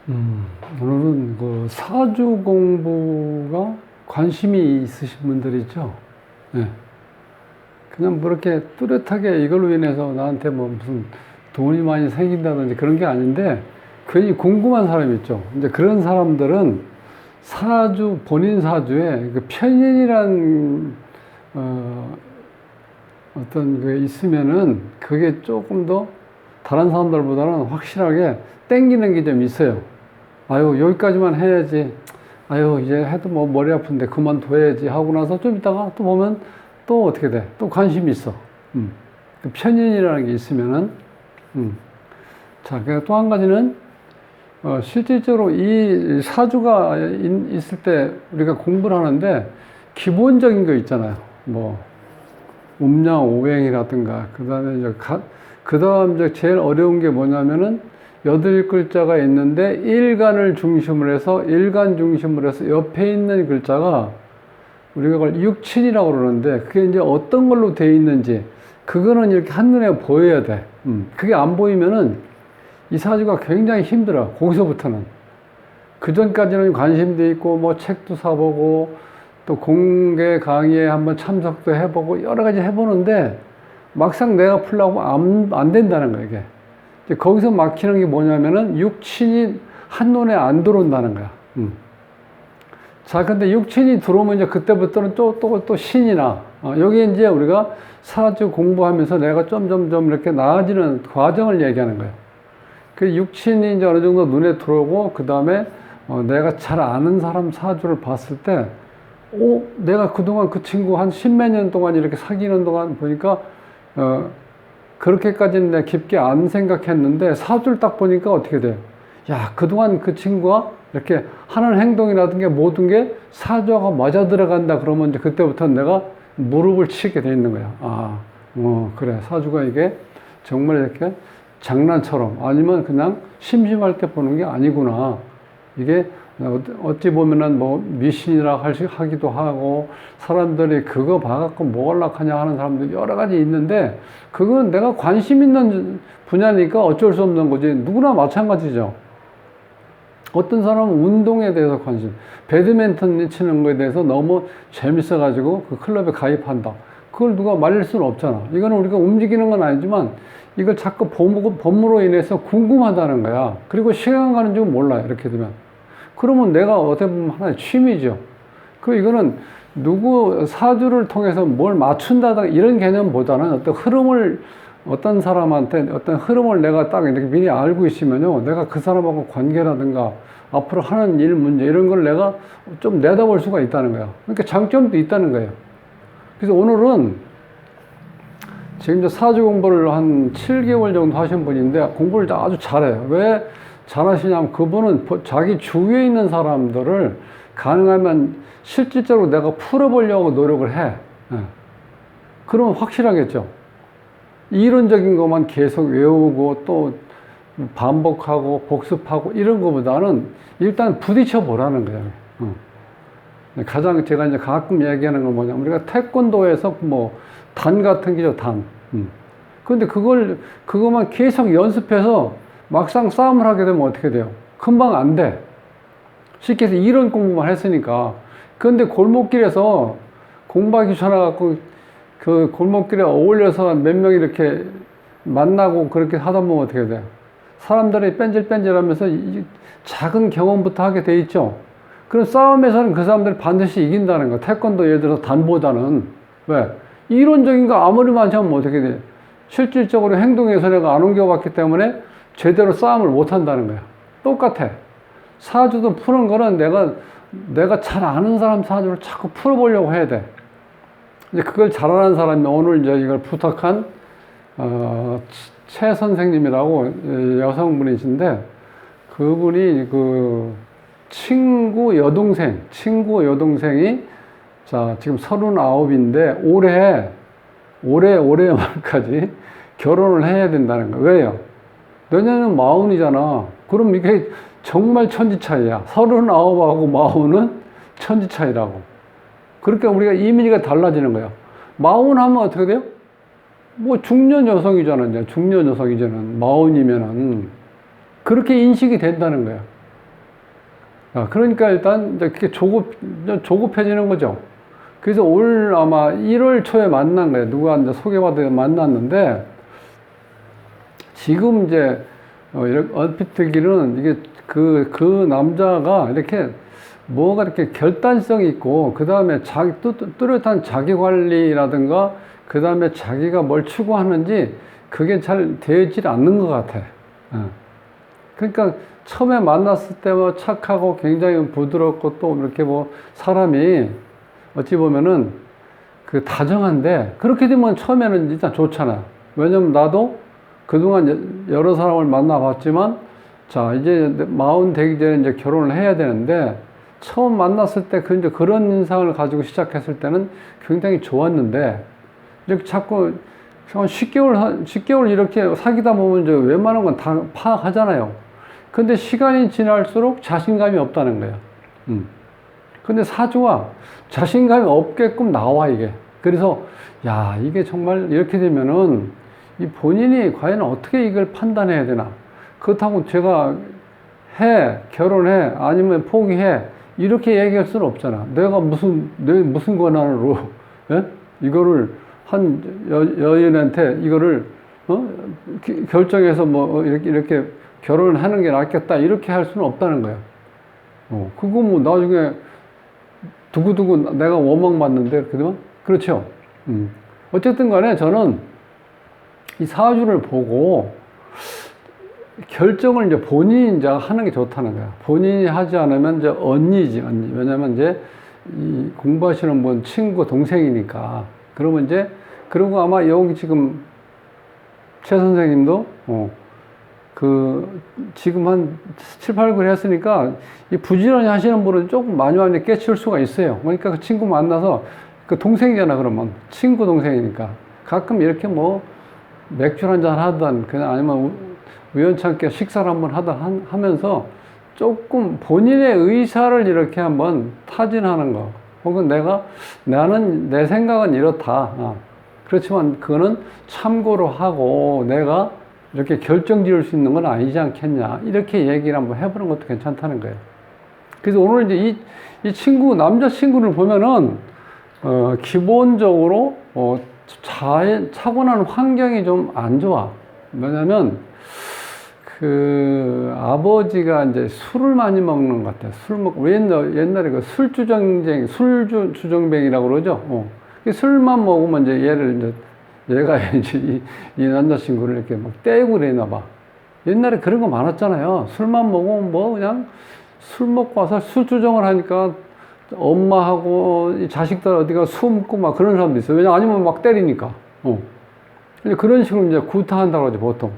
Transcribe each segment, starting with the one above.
음, 오늘은 그 사주 공부가 관심이 있으신 분들 있죠? 예. 그냥 뭐 이렇게 뚜렷하게 이걸로 인해서 나한테 뭐 무슨 돈이 많이 생긴다든지 그런 게 아닌데, 괜히 궁금한 사람 있죠? 이제 그런 사람들은 사주, 본인 사주에 그 편인이란, 어떤 게 있으면은 그게 조금 더 다른 사람들보다는 확실하게 땡기는 게 좀 있어요. 아유, 여기까지만 해야지. 아유, 이제 해도 뭐 머리 아픈데 그만둬야지 하고 나서 좀 있다가 또 보면 또 어떻게 돼? 또 관심이 있어. 그 편인이라는 게 있으면은, 자, 또 한 가지는, 실질적으로 이 사주가 있을 때 우리가 공부를 하는데 기본적인 거 있잖아요. 뭐, 음양 오행이라든가, 그 다음에 이제 그 다음 이제 제일 어려운 게 뭐냐면은 여덟 글자가 있는데 일간을 중심으로 해서 옆에 있는 글자가 우리가 그걸 육친이라고 그러는데 그게 이제 어떤 걸로 되어 있는지 그거는 이렇게 한눈에 보여야 돼. 그게 안 보이면은 이 사주가 굉장히 힘들어. 거기서부터는. 그 전까지는 관심도 있고 뭐 책도 사보고 또 공개 강의에 한번 참석도 해보고 여러 가지 해보는데 막상 내가 풀려고 안 된다는 거야, 이게. 거기서 막히는 게 뭐냐면은 육친이 한눈에 안 들어온다는 거야. 자, 근데 육친이 들어오면 이제 그때부터는 또 신이 나. 여기 이제 우리가 사주 공부하면서 내가 점점점 이렇게 나아지는 과정을 얘기하는 거예요. 그 육친이 이제 어느 정도 눈에 들어오고, 그 다음에 내가 잘 아는 사람 사주를 봤을 때, 내가 그동안 그 친구 한 십몇 년 동안 이렇게 사귀는 동안 보니까, 그렇게까지는 내가 깊게 안 생각했는데 사주를 딱 보니까 어떻게 돼요? 야, 그동안 그 친구가 이렇게 하는 행동이라든가 모든 게 사주가 맞아 들어간다 그러면 이제 그때부터 내가 무릎을 치게 돼 있는 거야. 그래. 사주가 이게 정말 이렇게 장난처럼 아니면 그냥 심심할 때 보는 게 아니구나. 이게 어찌 보면은 뭐 미신이라 하기도 하고 사람들이 그거 봐갖고 뭐 하려고 하냐 하는 사람들 여러 가지 있는데 그건 내가 관심 있는 분야니까 어쩔 수 없는 거지. 누구나 마찬가지죠. 어떤 사람은 운동에 대해서 관심, 배드민턴 치는 거에 대해서 너무 재밌어가지고 그 클럽에 가입한다. 그걸 누가 말릴 수는 없잖아. 이거는 우리가 움직이는 건 아니지만 이걸 자꾸 법무로 인해서 궁금하다는 거야. 그리고 시간 가는 줄 몰라요. 이렇게 되면. 그러면 내가 어떻게 보면 하나의 취미죠. 이거는 누구 사주를 통해서 뭘 맞춘다든가 이런 개념보다는 어떤 사람한테 어떤 흐름을 내가 딱 이렇게 미리 알고 있으면요. 내가 그 사람하고 관계라든가 앞으로 하는 일 문제 이런 걸 내가 좀 내다볼 수가 있다는 거야. 그러니까 장점도 있다는 거예요. 그래서 오늘은 지금 이제 사주 공부를 한 7개월 정도 하신 분인데 공부를 아주 잘해요. 왜 잘하시냐면 그분은 자기 주위에 있는 사람들을 가능하면 실질적으로 내가 풀어보려고 노력을 해. 그러면 확실하겠죠. 이론적인 것만 계속 외우고 또 반복하고 복습하고 이런 것보다는 일단 부딪혀 보라는 거예요. 가장 제가 이제 가끔 얘기하는 건 뭐냐면 우리가 태권도에서 뭐 단 같은 게죠, 단. 그런데 그것만 계속 연습해서 막상 싸움을 하게 되면 어떻게 돼요? 금방 안 돼. 쉽게 해서 이런 공부만 했으니까. 그런데 골목길에서 공부하기 귀찮아갖고 그 골목길에 어울려서 몇 명이 이렇게 만나고 그렇게 하다 보면 어떻게 돼요? 사람들이 뺀질뺀질 하면서 작은 경험부터 하게 돼 있죠. 그럼 싸움에서는 그 사람들이 반드시 이긴다는 거. 태권도 예를 들어서 단보다는. 왜? 이론적인 거 아무리 많지 않으면 어떻게 돼요? 실질적으로 행동에서 내가 안 옮겨봤기 때문에 제대로 싸움을 못 한다는 거야. 똑같아. 사주도 푸는 거는 내가 잘 아는 사람 사주를 자꾸 풀어보려고 해야 돼. 이제 그걸 잘하는 사람이 오늘 이제 이걸 부탁한, 최 선생님이라고 여성분이신데, 그분이 친구 여동생이, 자, 지금 39인데, 올해 말까지 결혼을 해야 된다는 거예요. 왜요? 내년은 40이잖아. 그럼 이게 정말 천지 차이야. 39하고 40은 천지 차이라고. 그러니까 우리가 이미지가 달라지는 거야. 40 하면 어떻게 돼요? 뭐 중년 여성이잖아. 이제 중년 여성이잖아. 40이면은. 그렇게 인식이 된다는 거야. 그러니까 일단 이제 그게 조급해지는 거죠. 그래서 올 아마 1월 초에 만난 거예요. 누가 이제 소개받아 만났는데, 지금 이제, 이렇게 얼핏 듣기로는 이게 그 남자가 이렇게 뭐가 이렇게 결단성 있고, 그 다음에 뚜렷한 자기 관리라든가, 그 다음에 자기가 뭘 추구하는지 그게 잘 되질 않는 것 같아. 그러니까 처음에 만났을 때 뭐 착하고 굉장히 부드럽고 또 이렇게 뭐 사람이 어찌 보면은 그 다정한데, 그렇게 되면 처음에는 일단 좋잖아. 왜냐면 나도 그동안 여러 사람을 만나봤지만, 자, 이제 마흔 되기 전에 이제 결혼을 해야 되는데, 처음 만났을 때 이제 그런 인상을 가지고 시작했을 때는 굉장히 좋았는데, 이렇게 자꾸 한 10개월 이렇게 사귀다 보면 이제 웬만한 건 다 파악하잖아요. 근데 시간이 지날수록 자신감이 없다는 거야. 근데 사주가 자신감이 없게끔 나와, 이게. 그래서, 야, 이게 정말 이렇게 되면은 이 본인이 과연 어떻게 이걸 판단해야 되나. 그렇다고 제가 결혼해, 아니면 포기해, 이렇게 얘기할 수는 없잖아. 내가 무슨 권한으로, 예? 이거를 여인한테 이거를, 결정해서 뭐, 이렇게 결혼을 하는 게 낫겠다, 이렇게 할 수는 없다는 거야. 그거 뭐 나중에 두고두고 내가 원망받는데, 그러면? 그렇죠. 어쨌든 간에 저는 이 사주를 보고 결정을 이제 본인이 이제 하는 게 좋다는 거야. 본인이 하지 않으면 이제 언니지. 왜냐면 이제 이 공부하시는 분 친구, 동생이니까. 그러면 이제, 그리고 아마 여기 지금 최 선생님도, 지금 한 7, 8개월 했으니까, 이 부지런히 하시는 분은 조금 많이 깨칠 수가 있어요. 그러니까 그 친구 만나서, 그 동생이잖아, 그러면. 친구 동생이니까. 가끔 이렇게 뭐, 맥주 한잔 하든, 그냥 아니면 우연찮게 식사를 한번 하면서 조금 본인의 의사를 이렇게 한번 타진하는 거. 혹은 나는, 내 생각은 이렇다. 그렇지만 그거는 참고로 하고 내가 이렇게 결정 지을 수 있는 건 아니지 않겠냐. 이렇게 얘기를 한번 해보는 것도 괜찮다는 거예요. 그래서 오늘 이제 이 친구, 남자친구를 보면은, 기본적으로, 타고난 환경이 좀 안 좋아. 왜냐면, 아버지가 이제 술을 많이 먹는 것 같아. 옛날에 그 술주정뱅이라고 그러죠. 술만 먹으면 얘가 이제 이 남자친구를 이렇게 막 떼고 그러나 봐. 옛날에 그런 거 많았잖아요. 술만 먹으면 뭐 그냥 술 먹고 와서 술주정을 하니까 엄마하고 이 자식들 어디가 숨고 막 그런 사람도 있어요. 아니면 막 때리니까. 그런 식으로 이제 구타한다고 하죠, 보통.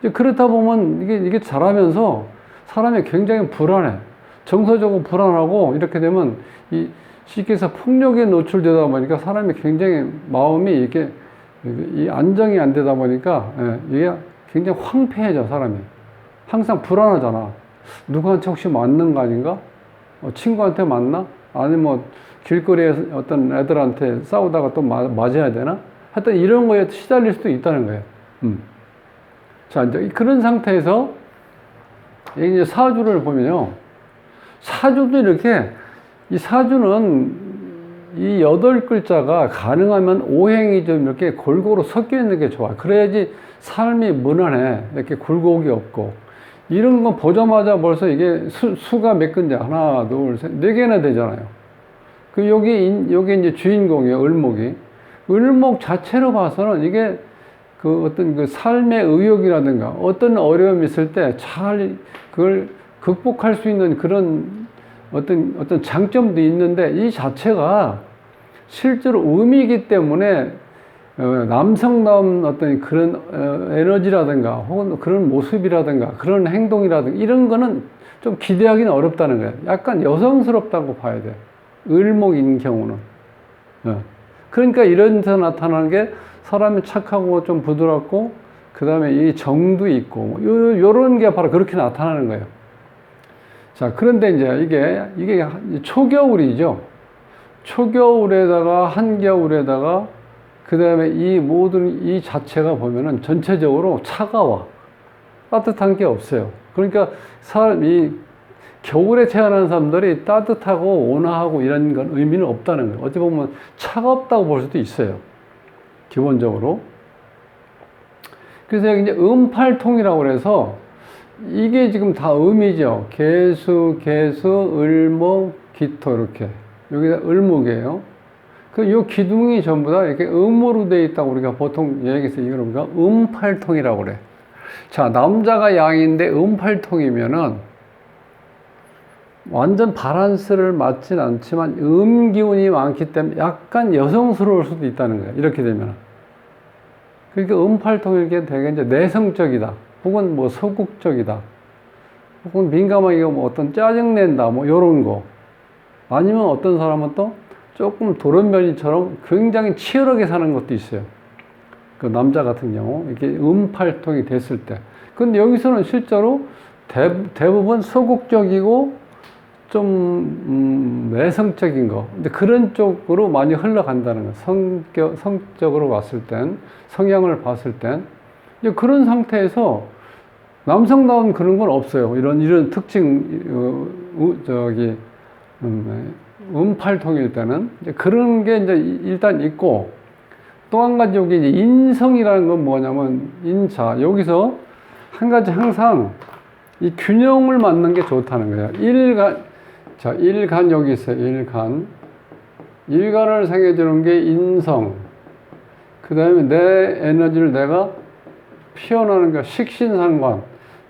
이제 그렇다 보면 이게 자라면서 사람이 굉장히 불안해. 정서적으로 불안하고, 이렇게 되면 쉽게 해서 폭력에 노출되다 보니까 사람이 굉장히 마음이 이 안정이 안 되다 보니까, 이게 굉장히 황폐해져, 사람이. 항상 불안하잖아. 누구한테 혹시 맞는 거 아닌가? 친구한테 맞나? 아니면 뭐 길거리에 어떤 애들한테 싸우다가 또 맞아야 되나? 하여튼 이런 거에 시달릴 수도 있다는 거예요. 자, 이제 그런 상태에서 이제 사주를 보면요. 사주도 이렇게, 이 사주는 이 8글자가 가능하면 오행이 좀 이렇게 골고루 섞여 있는 게 좋아. 그래야지 삶이 무난해. 이렇게 굴곡이 없고. 이런 거 보자마자 벌써 이게 수가 몇 근데 하나, 둘, 셋, 4개나 되잖아요. 여기 이제 주인공이에요, 을목이. 을목 자체로 봐서는 이게 어떤 삶의 의욕이라든가 어떤 어려움이 있을 때 잘 그걸 극복할 수 있는 그런 어떤 장점도 있는데, 이 자체가 실제로 음이기 때문에 남성다운 어떤 그런 에너지라든가 혹은 그런 모습이라든가 그런 행동이라든가 이런 거는 좀 기대하기는 어렵다는 거예요. 약간 여성스럽다고 봐야 돼요, 을목인 경우는. 그러니까 이런 데서 나타나는 게 사람이 착하고 좀 부드럽고, 그 다음에 이 정도 있고, 요런 게 바로 그렇게 나타나는 거예요. 자, 그런데 이제 이게 초겨울이죠. 초겨울에다가 한겨울에다가 그 다음에 이 자체가 보면은 전체적으로 차가워. 따뜻한 게 없어요. 그러니까 겨울에 태어난 사람들이 따뜻하고 온화하고 이런 건 의미는 없다는 거예요. 어찌 보면 차갑다고 볼 수도 있어요. 기본적으로. 그래서 여기 이제 음팔통이라고 그래서 이게 지금 다 음이죠. 개수, 을목, 기토 이렇게. 여기가 을목이에요. 요 기둥이 전부 다 이렇게 음으로 되어 있다고 우리가 보통 얘기해서 이걸 우리가 음팔통이라고 그래. 자, 남자가 양인데 음팔통이면은 완전 바란스를 맞진 않지만 기운이 많기 때문에 약간 여성스러울 수도 있다는 거예요. 이렇게 되면. 그러니까 음팔통일 게 되게 이제 내성적이다. 혹은 뭐 소극적이다. 혹은 민감하게 뭐 어떤 짜증낸다. 뭐 요런 거. 아니면 어떤 사람은 또 조금 도련변이처럼 굉장히 치열하게 사는 것도 있어요. 그 남자 같은 경우. 이렇게 음팔통이 됐을 때. 근데 여기서는 실제로 대부분 소극적이고 좀 내성적인 거. 근데 그런 쪽으로 많이 흘러간다는 거. 성적으로 봤을 땐, 성향을 봤을 땐. 이제 그런 상태에서 남성다운 그런 건 없어요. 이런 특징, 음팔통일 때는. 이제 그런 게 이제 일단 있고, 또 한 가지 여기 이제 인성이라는 건 뭐냐면, 여기서 한 가지 항상 이 균형을 맞는 게 좋다는 거예요. 일간 여기 있어요. 일간을 생겨주는 게 인성. 그 다음에 내 에너지를 내가 표현하는 게 식신상관.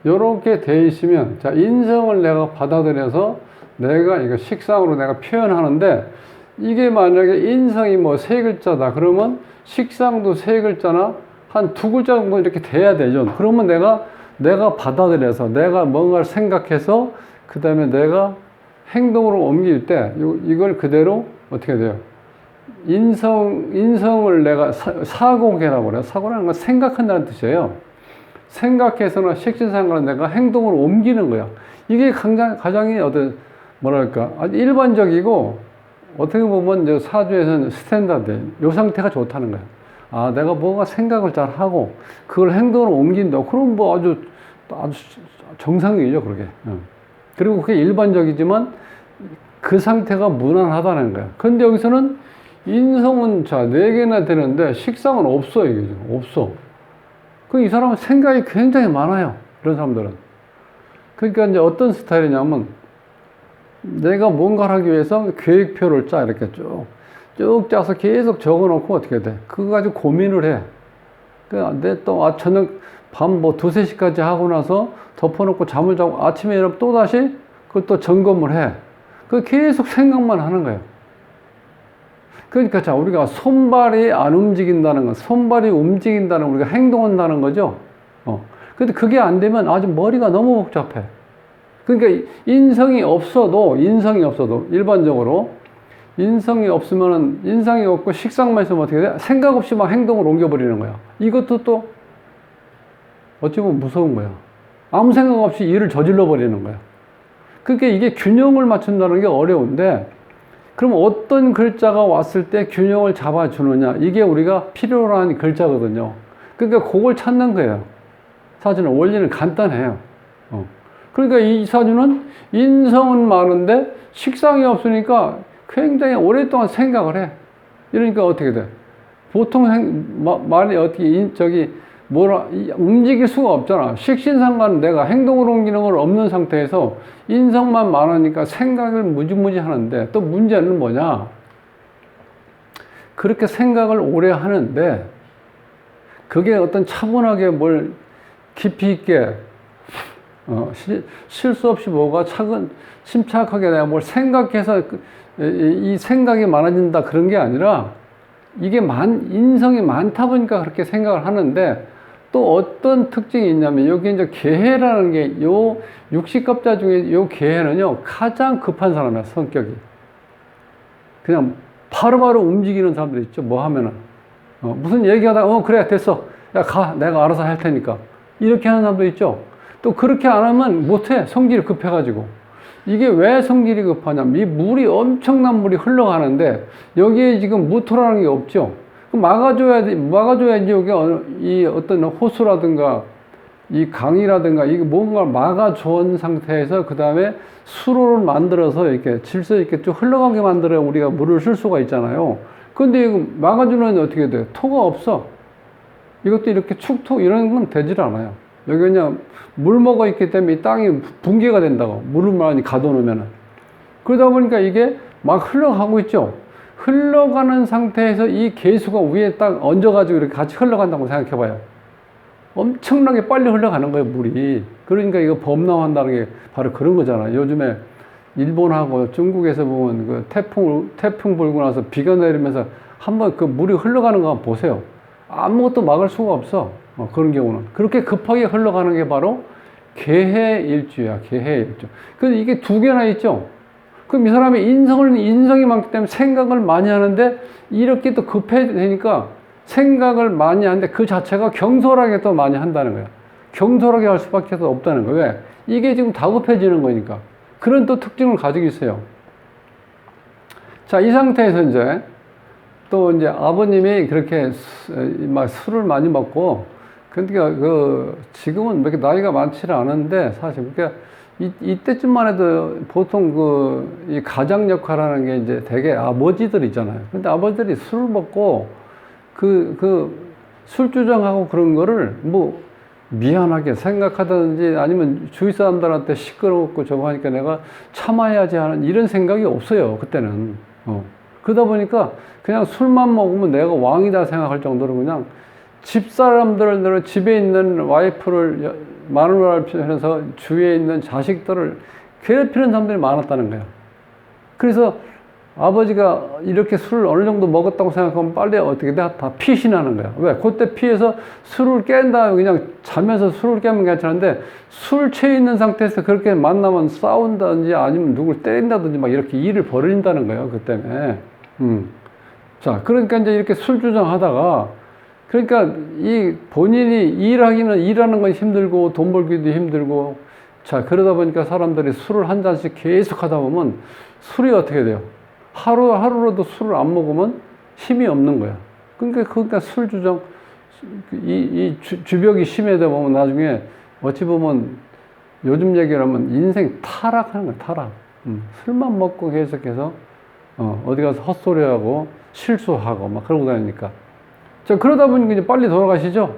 요렇게 돼 있으면, 자, 인성을 내가 받아들여서 내가 이거 식상으로 내가 표현하는데, 이게 만약에 인성이 뭐 3글자다. 그러면 식상도 3글자나 한 2글자 정도 이렇게 돼야 되죠. 그러면 내가 받아들여서 내가 뭔가를 생각해서 그 다음에 내가 행동으로 옮길 때 이걸 그대로 어떻게 돼요? 인성을 내가 사고계라고 그래요. 사고라는 건 생각한다는 뜻이에요. 생각해서나 식신상관을 내가 행동으로 옮기는 거야. 이게 가장 뭐랄까 아주 일반적이고 어떻게 보면 이제 사주에서는 스탠다드, 요 상태가 좋다는 거야. 아, 내가 뭐가 생각을 잘 하고 그걸 행동으로 옮긴다. 그럼 뭐 아주 정상이죠, 그렇게. 그리고 그게 일반적이지만 그 상태가 무난하다는 거야. 근데 여기서는 인성은 4개나 되는데 식상은 없어, 이게 지금. 없어. 이 사람은 생각이 굉장히 많아요. 이런 사람들은. 그러니까 이제 어떤 스타일이냐면 내가 뭔가를 하기 위해서 계획표를 이렇게 쭉 짜서 계속 적어 놓고 어떻게 돼? 그거 가지고 고민을 해. 저녁 밤 2-3시까지 하고 나서 덮어놓고 잠을 자고 아침에 일어나면 또다시 그걸 또 점검을 해. 계속 생각만 하는 거예요. 그러니까 우리가 손발이 안 움직인다는 건, 손발이 움직인다는 우리가 행동한다는 거죠. 근데 그게 안 되면 아주 머리가 너무 복잡해. 그러니까 인성이 없어도 일반적으로 인성이 없고 식상만 있으면 어떻게 돼? 생각 없이 막 행동을 옮겨버리는 거야. 이것도 또 어찌 보면 무서운 거야. 아무 생각 없이 일을 저질러 버리는 거야. 그러니까 이게 균형을 맞춘다는 게 어려운데, 그럼 어떤 글자가 왔을 때 균형을 잡아주느냐, 이게 우리가 필요로 하는 글자거든요. 그러니까 그걸 찾는 거예요. 사주는 원리는 간단해요. 그러니까 이 사주는 인성은 많은데 식상이 없으니까 굉장히 오랫동안 생각을 해. 이러니까 어떻게 돼? 보통 말이 어떻게 움직일 수가 없잖아. 식신상관은 내가 행동으로 옮기는 걸 없는 상태에서 인성만 많으니까 생각을 무지무지 하는데, 또 문제는 뭐냐? 그렇게 생각을 오래 하는데 그게 어떤 차분하게 뭘 깊이 있게 실수 없이 침착하게 내가 뭘 생각해서 이 생각이 많아진다 그런 게 아니라, 이게 인성이 많다 보니까 그렇게 생각을 하는데, 또 어떤 특징이 있냐면 여기 이제 계해라는 게 요 육식급자 중에 요 계해는요 가장 급한 사람이야. 성격이 그냥 바로바로 움직이는 사람들 있죠. 뭐 하면은 무슨 얘기하다가 그래 됐어, 야 가, 내가 알아서 할 테니까, 이렇게 하는 사람도 있죠. 또 그렇게 안 하면 못해. 성질이 급해가지고. 이게 왜 성질이 급하냐면 이 물이, 엄청난 물이 흘러가는데 여기에 지금 무토라는 게 없죠. 그럼 막아줘야지. 여기 이 어떤 호수라든가 이 강이라든가 이게 뭔가 막아준 상태에서 그 다음에 수로를 만들어서 이렇게 질서 있게 쭉 흘러가게 만들어야 우리가 물을 쓸 수가 있잖아요. 근데 이거 막아주는 어떻게 돼요? 토가 없어. 이것도 이렇게 축토 이런 건 되질 않아요. 여기 그냥 물 먹어 있기 때문에 이 땅이 붕괴가 된다고. 물을 많이 가둬놓으면은. 그러다 보니까 이게 막 흘러가고 있죠. 흘러가는 상태에서 이 개수가 위에 딱 얹어가지고 이렇게 같이 흘러간다고 생각해 봐요. 엄청나게 빨리 흘러가는 거예요, 물이. 그러니까 이거 범람한다는 게 바로 그런 거잖아요. 요즘에 일본하고 중국에서 보면 그 태풍 불고 나서 비가 내리면서 한번 그 물이 흘러가는 거 한번 보세요. 아무것도 막을 수가 없어. 그런 경우는. 그렇게 급하게 흘러가는 게 바로 계해일주야, 계해일주. 그래서 이게 두 개나 있죠. 그럼 이 사람이 인성이 많기 때문에 생각을 많이 하는데 이렇게 또 급해지니까 생각을 많이 하는데 그 자체가 경솔하게 또 많이 한다는 거야. 경솔하게 할 수밖에 없다는 거야. 왜? 이게 지금 다급해지는 거니까. 그런 또 특징을 가지고 있어요. 자, 이 상태에서 이제 또 이제 아버님이 그렇게 막 술을 많이 먹고, 그러니까 지금은 그렇게 나이가 많지는 않은데 사실 그러니까 이때쯤만 해도 보통 이 가장 역할하는 게 이제 되게 아버지들 있잖아요. 근데 아버지들이 술을 먹고 술주정하고 그런 거를 뭐 미안하게 생각하든지 아니면 주위 사람들한테 시끄럽고 저거 하니까 내가 참아야지 하는 이런 생각이 없어요, 그때는. 그러다 보니까 그냥 술만 먹으면 내가 왕이다 생각할 정도로 그냥 집사람들을 집에 있는 와이프를 마누라를 편해서 주위에 있는 자식들을 괴롭히는 사람들이 많았다는 거예요. 그래서 아버지가 이렇게 술을 어느 정도 먹었다고 생각하면 빨리 어떻게 돼? 다 피신하는 거야. 왜? 그때 피해서 술을 깬 다음에 그냥 자면서 술을 깨면 괜찮은데 술 취해 있는 상태에서 그렇게 만나면 싸운다든지 아니면 누굴 때린다든지 막 이렇게 일을 벌인다는 거예요. 그 때문에. 자, 그러니까 이제 이렇게 술 주정하다가 그러니까 이 본인이 일하는 건 힘들고 돈 벌기도 힘들고 자, 그러다 보니까 사람들이 술을 한 잔씩 계속 하다 보면 술이 어떻게 돼요? 하루라도 술을 안 먹으면 힘이 없는 거야. 그러니까 술 주정, 주벽이 심해져 보면 나중에 어찌 보면 요즘 얘기를 하면 인생 타락하는 거야, 타락. 술만 먹고 계속해서, 어디 가서 헛소리하고 실수하고 막 그러고 다니니까. 자, 그러다 보니까 이제 빨리 돌아가시죠?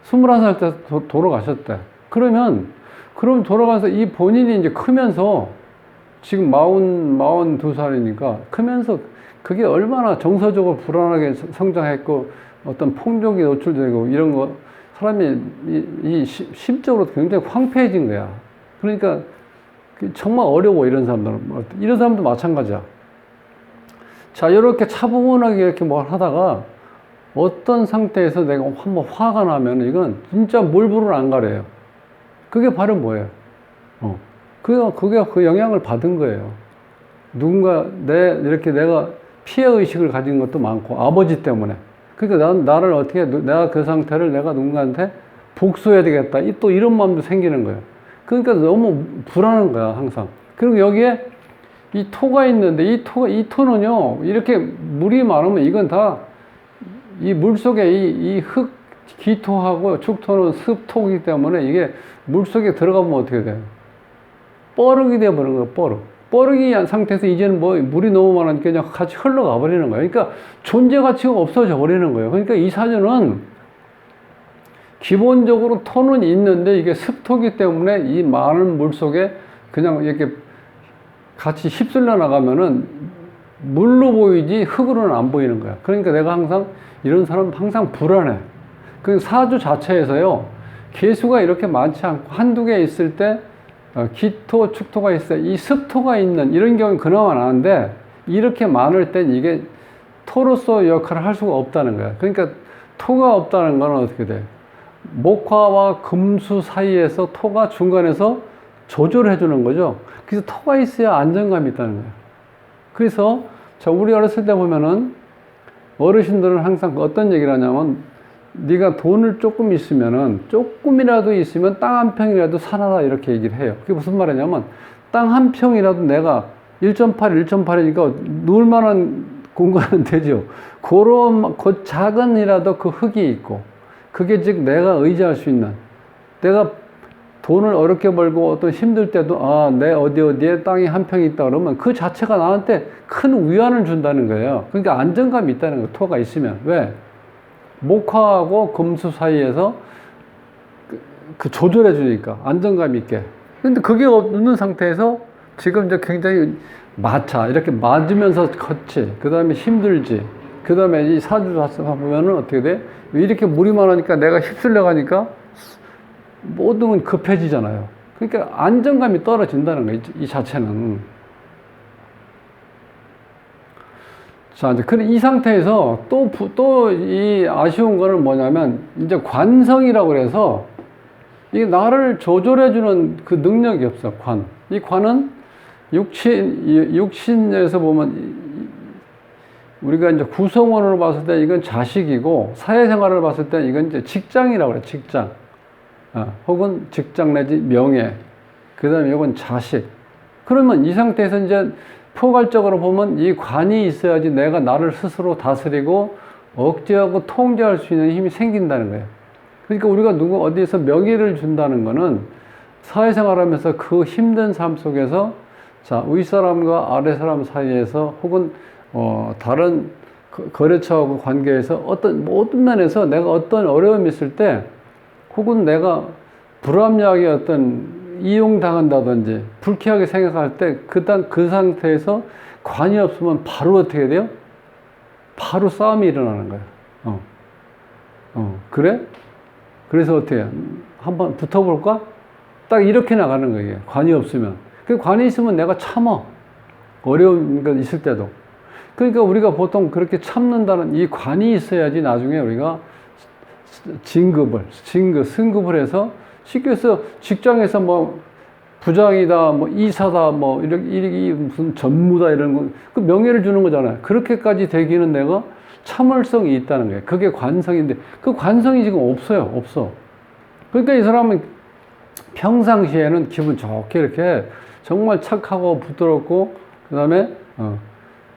21살 때 돌아가셨대. 그럼 돌아가서 이 본인이 이제 크면서 지금 42살이니까 크면서 그게 얼마나 정서적으로 불안하게 성장했고 어떤 폭력이 노출되고 이런 거 사람이 심적으로 굉장히 황폐해진 거야. 그러니까 정말 어려워 이런 사람들은. 이런 사람도 마찬가지야. 자, 이렇게 차분하게 이렇게 뭘 하다가 어떤 상태에서 내가 한번 화가 나면 이건 진짜 몰부를 안 가려요. 그게 바로 뭐예요? 그게 그 영향을 받은 거예요. 누군가 이렇게 내가 피해의식을 가진 것도 많고, 아버지 때문에. 그러니까 나를 어떻게, 내가 그 상태를 내가 누군가한테 복수해야 되겠다. 또 이런 마음도 생기는 거예요. 그러니까 너무 불안한 거야, 항상. 그리고 여기에 이 토가 있는데, 이 토는요, 이렇게 물이 많으면 이건 다 이 물 속에 이 기토하고 축토는 습토이기 때문에 이게 물 속에 들어가면 어떻게 돼요? 뻐르기 되어버리는 거예요, 뻐르기 상태에서 이제는 뭐 물이 너무 많으니까 그냥 같이 흘러가 버리는 거예요. 그러니까 존재 가치가 없어져 버리는 거예요. 그러니까 이 사주는 기본적으로 토는 있는데 이게 습토기 때문에 이 많은 물 속에 그냥 이렇게 같이 휩쓸려 나가면은 물로 보이지 흙으로는 안 보이는 거야. 그러니까 내가 항상 이런 사람은 항상 불안해. 그 사주 자체에서요, 개수가 이렇게 많지 않고 한두 개 있을 때 기토, 축토가 있어요. 이 습토가 있는 이런 경우는 그나마 나은데 이렇게 많을 땐 이게 토로서 역할을 할 수가 없다는 거야. 그러니까 토가 없다는 건 어떻게 돼? 목화와 금수 사이에서 토가 중간에서 조절을 해주는 거죠. 그래서 토가 있어야 안정감이 있다는 거예요. 그래서 우리 어렸을 때 보면은 어르신들은 항상 어떤 얘기를 하냐면 네가 돈을 조금이라도 있으면 땅 한 평이라도 사놔라 이렇게 얘기를 해요. 그게 무슨 말이냐면 땅 한 평이라도 내가 1.8이니까 누울 만한 공간은 되죠. 그 작은이라도 그 흙이 있고 그게 즉 내가 의지할 수 있는, 내가 돈을 어렵게 벌고 어떤 힘들 때도 내 어디에 땅이 한 평이 있다 그러면 그 자체가 나한테 큰 위안을 준다는 거예요. 그러니까 안정감이 있다는 거예요. 토가 있으면. 왜? 목화하고 금수 사이에서 그 조절해 주니까 안정감 있게. 근데 그게 없는 상태에서 지금 이제 굉장히 이렇게 맞으면서 컸지. 그 다음에 힘들지. 그 다음에 이 사주 자체가 보면은 어떻게 돼? 이렇게 물이 많으니까 내가 휩쓸려 가니까 모든 건 급해지잖아요. 그러니까 안정감이 떨어진다는 거예요. 이 자체는. 자, 이제 이 상태에서 또 이 아쉬운 거는 뭐냐면 이제 관성이라고 그래서 이 나를 조절해주는 그 능력이 없어. 이 관은 육신에서 보면 우리가 이제 구성원으로 봤을 때 이건 자식이고 사회생활을 봤을 때 이건 이제 직장이라고 그래. 직장. 혹은 직장 내지 명예. 그 다음에 이건 자식. 그러면 이 상태에서 이제 포괄적으로 보면 이 관이 있어야지 내가 나를 스스로 다스리고 억제하고 통제할 수 있는 힘이 생긴다는 거예요. 그러니까 우리가 어디에서 명예를 준다는 거는 사회생활 하면서 그 힘든 삶 속에서 자, 윗사람과 아랫사람 사이에서 혹은 다른 거래처하고 관계에서 모든 면에서 내가 어떤 어려움이 있을 때 혹은 내가 불합리하게 이용당한다든지 불쾌하게 생각할 때 그 상태에서 관이 없으면 바로 어떻게 돼요? 바로 싸움이 일어나는 거예요. 그래? 그래서 어떻게 한번 붙어볼까? 딱 이렇게 나가는 거예요. 관이 없으면. 그 관이 있으면 내가 참아. 어려운 거 있을 때도. 그러니까 우리가 보통 그렇게 참는다는 이 관이 있어야지 나중에 우리가 승급을 해서 쉽게 해서 직장에서 뭐 부장이다, 뭐 이사다, 뭐 이렇게 무슨 전무다 이런 거, 그 명예를 주는 거잖아요. 그렇게까지 되기는 내가 참을성이 있다는 거예요. 그게 관성인데 그 관성이 지금 없어. 그러니까 이 사람은 평상시에는 기분 좋게 이렇게 정말 착하고 부드럽고 그다음에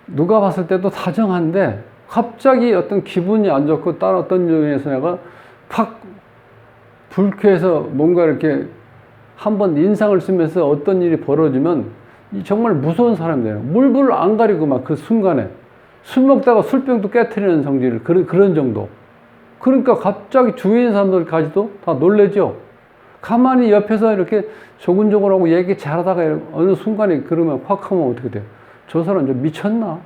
누가 봤을 때도 다정한데 갑자기 어떤 기분이 안 좋고 다른 어떤 요인에서 내가 팍 불쾌해서 뭔가 이렇게 한번 인상을 쓰면서 어떤 일이 벌어지면 정말 무서운 사람이 돼요. 물불 안 가리고 막 그 순간에 술 먹다가 술병도 깨트리는 성질을 그런 정도. 그러니까 갑자기 주위에 있는 사람들까지도 다 놀래죠. 가만히 옆에서 이렇게 조근조근하고 얘기 잘하다가 어느 순간에 그러면 확 하면 어떻게 돼요? 저 사람 좀 미쳤나?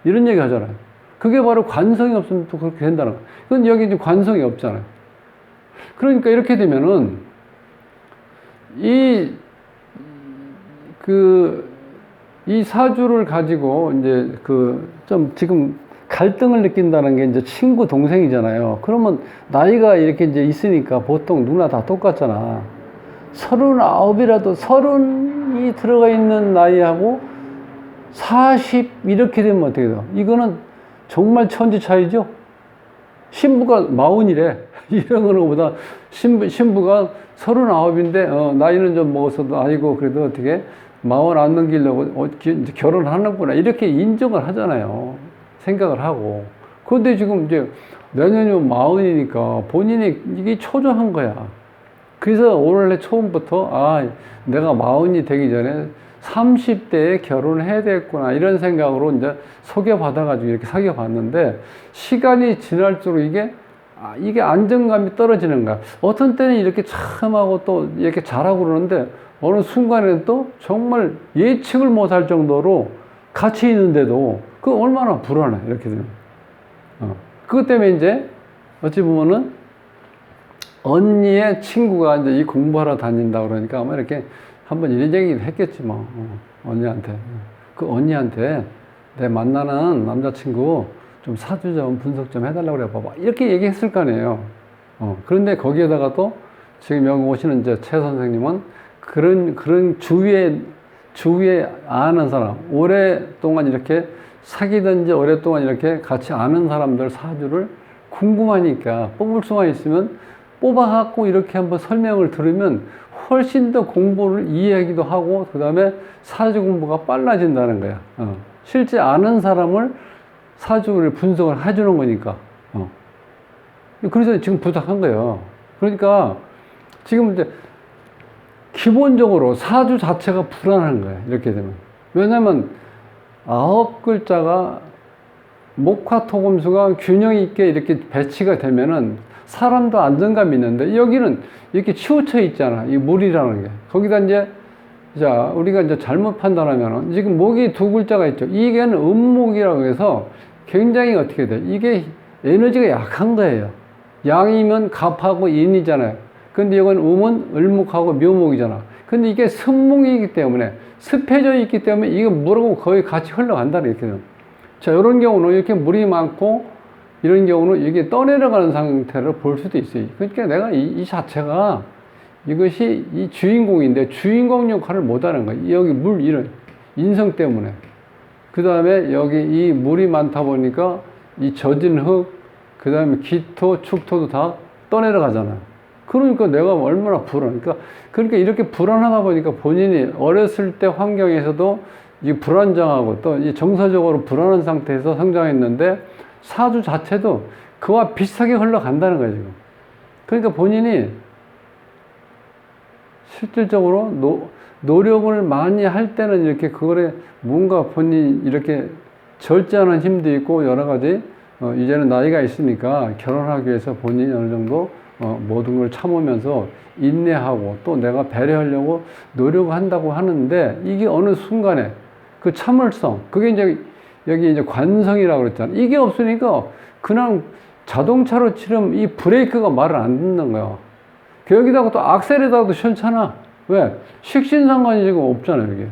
이런 얘기 하잖아요. 그게 바로 관성이 없으면 또 그렇게 된다는 거예요. 그건 여기 이제 관성이 없잖아요. 그러니까 이렇게 되면은 이 사주를 가지고 이제 좀 지금 갈등을 느낀다는 게 이제 친구 동생이잖아요. 그러면 나이가 이렇게 이제 있으니까 보통 누구나 다 똑같잖아. 39이라도 30이 들어가 있는 나이하고 40 이렇게 되면 어떻게 돼요? 이거는 정말 천지 차이죠? 신부가 40이래. 이런 거는 보다 신부가 39인데, 나이는 좀 먹었어도, 아이고, 그래도 어떻게 40 안 넘기려고 이제 결혼하는구나. 이렇게 인정을 하잖아요. 생각을 하고. 그런데 지금 이제 내년이면 40이니까 본인이 이게 초조한 거야. 그래서 올해 처음부터, 내가 40이 되기 전에 30대에 결혼을 해야 되겠구나. 이런 생각으로 이제 소개받아가지고 이렇게 사귀어봤는데, 시간이 지날수록 이게 안정감이 떨어지는 거야. 어떤 때는 이렇게 참 하고 또 이렇게 잘하고 그러는데, 어느 순간에는 또 정말 예측을 못할 정도로 같이 있는데도 그 얼마나 불안해. 이렇게 되면. 그것 때문에 이제 어찌 보면은 언니의 친구가 이제 이 공부하러 다닌다 그러니까 아마 이렇게 한번 이런 얘기를 했겠지 뭐. 언니한테. 그 언니한테 내 만나는 남자친구 좀 사주 좀 분석 좀 해달라고 그래 봐봐. 이렇게 얘기했을 거 아니에요. 그런데 거기에다가 또 지금 여기 오시는 이제 최 선생님은 그런 주위에 아는 사람, 오랫동안 이렇게 사귀든지 오랫동안 이렇게 같이 아는 사람들 사주를 궁금하니까 뽑을 수만 있으면 뽑아갖고 이렇게 한번 설명을 들으면 훨씬 더 공부를 이해하기도 하고, 그 다음에 사주 공부가 빨라진다는 거야. 실제 아는 사람을 사주를 분석을 해주는 거니까. 그래서 지금 부탁한 거예요. 그러니까 지금 이제 기본적으로 사주 자체가 불안한 거예요. 이렇게 되면. 왜냐면 9글자가 목화토금수가 균형 있게 이렇게 배치가 되면은 사람도 안정감이 있는데 여기는 이렇게 치우쳐 있잖아. 이 물이라는 게. 거기다 이제 자, 우리가 이제 잘못 판단하면은 지금 목이 2글자가 있죠. 이게는 음목이라고 해서 굉장히 어떻게 돼? 이게 에너지가 약한 거예요. 양이면 갑하고 인이잖아요. 근데 이건 음은 을목하고 묘목이잖아. 근데 이게 습목이기 때문에 습해져 있기 때문에 이게 물하고 거의 같이 흘러간다는 이렇게 돼요. 자, 이런 경우는 이렇게 물이 많고 이런 경우는 이게 떠내려가는 상태를 볼 수도 있어요. 그러니까 내가 이 자체가 이것이 이 주인공인데 주인공 역할을 못하는 거예요. 여기 물 이런 인성 때문에. 그 다음에 여기 이 물이 많다 보니까 이 젖은 흙, 그 다음에 기토, 축토도 다 떠내려가잖아요. 그러니까 내가 얼마나 그러니까 이렇게 불안하다 보니까 본인이 어렸을 때 환경에서도 이 불안정하고 또 이 정서적으로 불안한 상태에서 성장했는데 사주 자체도 그와 비슷하게 흘러간다는 거예요, 지금. 그러니까 본인이 실질적으로 노력을 많이 할 때는 이렇게 그거에 뭔가 본인이 이렇게 절제하는 힘도 있고 여러 가지 이제는 나이가 있으니까 결혼하기 위해서 본인이 어느 정도 모든 걸 참으면서 인내하고 또 내가 배려하려고 노력한다고 하는데 이게 어느 순간에 그 참을성, 그게 이제 여기 이제 관성이라고 그랬잖아. 이게 없으니까 그냥 자동차로 치면 이 브레이크가 말을 안 듣는 거야. 여기다가 또 악셀에다가도 시원찮아. 왜? 식신상관이 지금 없잖아요, 이게.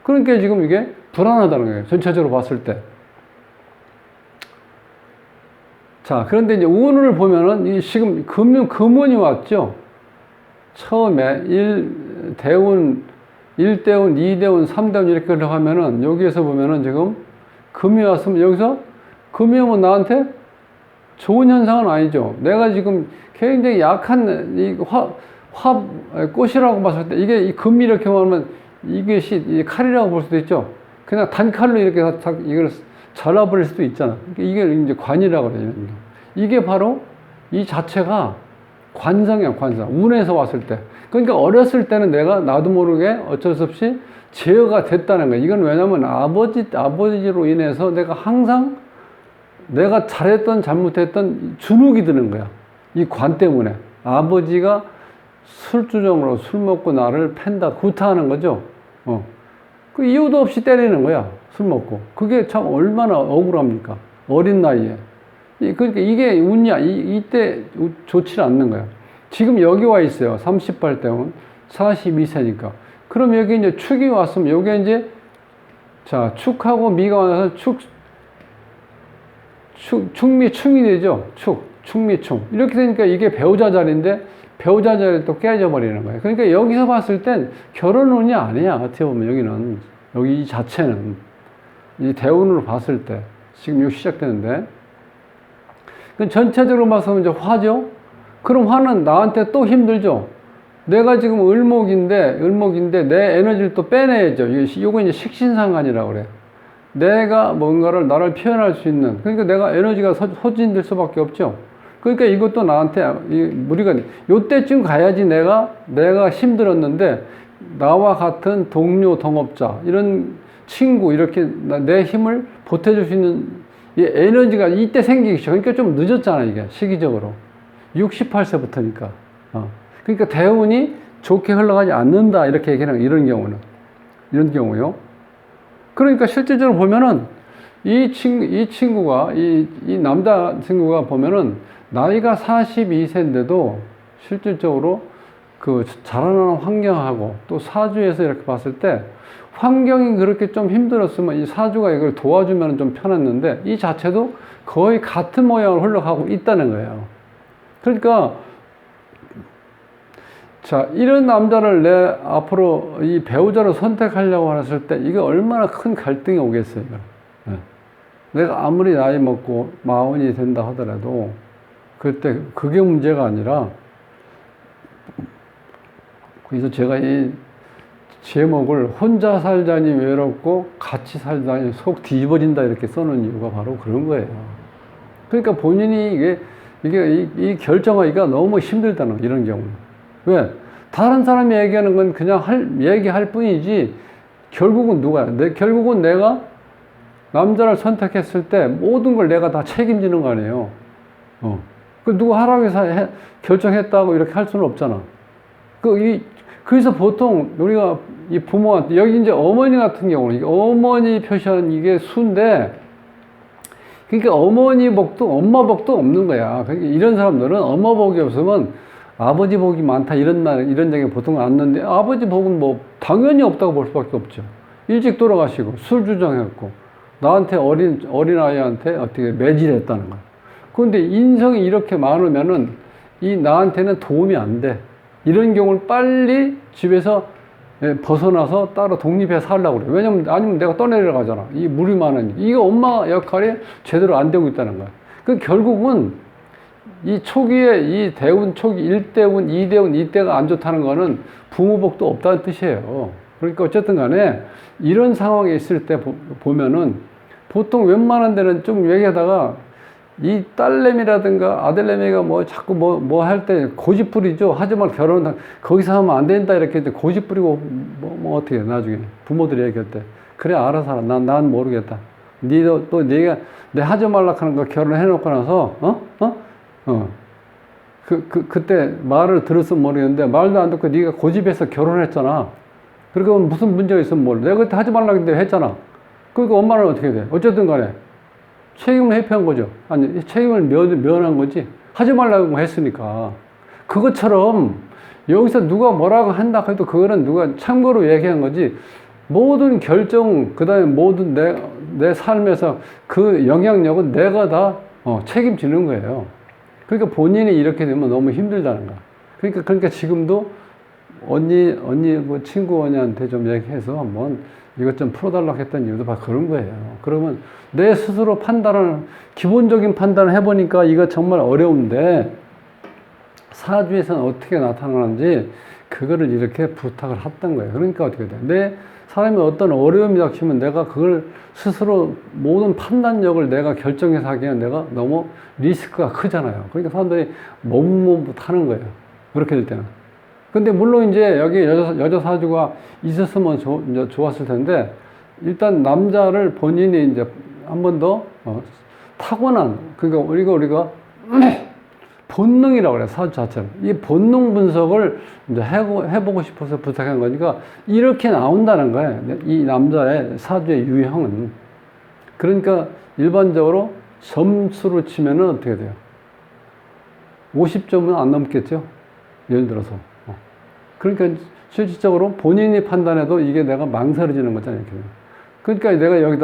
그러니까 지금 이게 불안하다는 거예요. 전체적으로 봤을 때. 자, 그런데 이제 운을 보면은 이 지금 금운이 왔죠. 처음에 1대운, 2대운, 3대운 이렇게 흘러가면은 여기에서 보면은 지금 금이 왔으면 여기서 금이 오면 나한테 좋은 현상은 아니죠. 내가 지금 굉장히 약한 이 꽃이라고 봤을 때 이게 이 금이 이렇게 오면 이것이 이 칼이라고 볼 수도 있죠. 그냥 단칼로 이렇게 이걸 잘라버릴 수도 있잖아. 이게 이제 관이라고 그래요. 이게 바로 이 자체가 관성이야, 관성. 운에서 왔을 때. 그러니까 어렸을 때는 내가 나도 모르게 어쩔 수 없이 제어가 됐다는 거야. 이건 왜냐면 아버지로 인해서 내가 항상 내가 잘했던 잘못했던 주눅이 드는 거야. 이 관 때문에. 아버지가 술주정으로 술 먹고 나를 팬다, 구타하는 거죠. 그 이유도 없이 때리는 거야. 술 먹고. 그게 참 얼마나 억울합니까? 어린 나이에. 그러니까 이게 운이야. 이때 좋지 않는 거야. 지금 여기 와 있어요. 38대운 42세니까. 그럼 여기 이제 축이 왔으면 여기 이제 자, 축하고 미가 와서 충이 되죠. 충미충. 이렇게 되니까 이게 배우자 자리인데 배우자 자리를 또 깨져 버리는 거예요. 그러니까 여기서 봤을 땐 결혼 운이 아니야. 어떻게 보면 여기는. 여기 이 자체는. 이 대운으로 봤을 때. 지금 이거 시작되는데. 전체적으로 봐서 이제 화죠? 그럼 화는 나한테 또 힘들죠? 내가 지금 을목인데 내 에너지를 또 빼내야죠. 이거 이제 식신상관이라고 그래. 내가 뭔가를 나를 표현할 수 있는, 그러니까 내가 에너지가 소진될 수밖에 없죠. 그러니까 이것도 나한테 무리가 요때쯤 가야지 내가 힘들었는데 나와 같은 동료, 동업자, 이런 친구, 이렇게 내 힘을 보태줄 수 있는 이 에너지가 이때 생기기 시작. 그러니까 좀 늦었잖아, 이게 시기적으로. 68세부터니까. 그러니까 대운이 좋게 흘러가지 않는다, 이렇게 얘기하는 이런 경우요. 그러니까 실질적으로 보면은 이 친구가 이 남자 친구가 보면은 나이가 42세인데도 실질적으로 그 자라나는 환경하고 또 사주에서 이렇게 봤을 때 환경이 그렇게 좀 힘들었으면 이 사주가 이걸 도와주면 좀 편했는데 이 자체도 거의 같은 모양으로 흘러가고 있다는 거예요. 그러니까 자, 이런 남자를 내 앞으로 이 배우자로 선택하려고 했을 때 이게 얼마나 큰 갈등이 오겠어요. 네. 내가 아무리 나이 먹고 마흔이 된다 하더라도 그때 그게 문제가 아니라, 그래서 제가 이 제목을 혼자 살자니 외롭고 같이 살자니 속 뒤집어진다 이렇게 써놓은 이유가 바로 그런 거예요. 그러니까 본인이 이게 이게 이 결정하기가 너무 힘들다는 이런 경우는. 왜? 다른 사람이 얘기하는 건 그냥 얘기할 뿐이지, 결국은 결국은 내가 남자를 선택했을 때 모든 걸 내가 다 책임지는 거 아니에요. 그 누구 하라고 해서 결정했다고 이렇게 할 수는 없잖아. 그래서 보통 우리가 이 부모한테, 여기 이제 어머니 같은 경우는, 어머니 표시하는 이게 수인데, 그러니까 어머니 복도 엄마 복도 없는 거야. 그러니까 이런 사람들은 엄마 복이 없으면 아버지 복이 많다 이런 얘기 보통 안 하는데, 아버지 복은 뭐 당연히 없다고 볼 수밖에 없죠. 일찍 돌아가시고 술 주정했고 나한테 어린 아이한테 어떻게 매질했다는 거야. 그런데 인성이 이렇게 많으면은 이 나한테는 도움이 안 돼. 이런 경우를 빨리 집에서 벗어나서 따로 독립해서 살려고 그래. 왜냐면, 아니면 내가 떠내려가잖아. 이 물이 많으니. 이게 엄마 역할이 제대로 안 되고 있다는 거야. 그 결국은 이 초기에 이 대운 초기 1대운, 2대운, 이때가 안 좋다는 거는 부모 복도 없다는 뜻이에요. 그러니까 어쨌든 간에 이런 상황에 있을 때 보면은 보통 웬만한 데는 좀 얘기하다가 이 딸내미라든가 아들내미가 뭐 자꾸 뭐 할 때 고집 부리죠. 하지만 거기서 하면 안 된다 이렇게 고집 부리고 뭐 어떻게 해, 나중에 부모들이 얘기할 때 그래 알아서 하라. 난 모르겠다. 니도 또 네가 내 하지 말라 하는 거 결혼해 놓고 나서 그때 말을 들었으면 모르겠는데 말도 안 듣고 네가 고집해서 결혼했잖아. 그러니까 무슨 문제가 있으면 몰라. 내가 그때 하지 말라 했는데 했잖아. 그러니까 엄마는 어떻게 돼? 어쨌든 간에 책임을 회피한 거죠. 아니, 책임을 면한 거지. 하지 말라고 했으니까. 그것처럼 여기서 누가 뭐라고 한다 해도 그거는 누가 참고로 얘기한 거지. 모든 결정, 그 다음에 모든 내 삶에서 그 영향력은 내가 다 책임지는 거예요. 그러니까 본인이 이렇게 되면 너무 힘들다는 거야. 그러니까 지금도 언니, 뭐 친구 언니한테 좀 얘기해서 한번 이것 좀 풀어달라고 했던 이유도 바로 그런 거예요. 그러면 내 스스로 기본적인 판단을 해보니까 이거 정말 어려운데, 사주에서는 어떻게 나타나는지, 그거를 이렇게 부탁을 했던 거예요. 그러니까 어떻게 돼? 사람이 어떤 어려움이 닥치면 내가 그걸 스스로 모든 판단력을 내가 결정해서 하기에는 내가 너무 리스크가 크잖아요. 그러니까 사람들이 머뭇머뭇하는 거예요. 그렇게 될 때는. 근데 물론 이제 여기 여자 사주가 있었으면 좋았을 텐데, 일단 남자를 본인이 이제 한 번 더 타고난, 그러니까 우리가 본능이라고 그래요. 사주 자체는. 이 본능 분석을 이제 해보고 싶어서 부탁한 거니까 이렇게 나온다는 거예요. 이 남자의 사주의 유형은. 그러니까 일반적으로 점수로 치면은 어떻게 돼요? 50점은 안 넘겠죠? 예를 들어서. 그러니까 실질적으로 본인이 판단해도 이게 내가 망설여지는 거잖아요. 그러니까 내가 여기다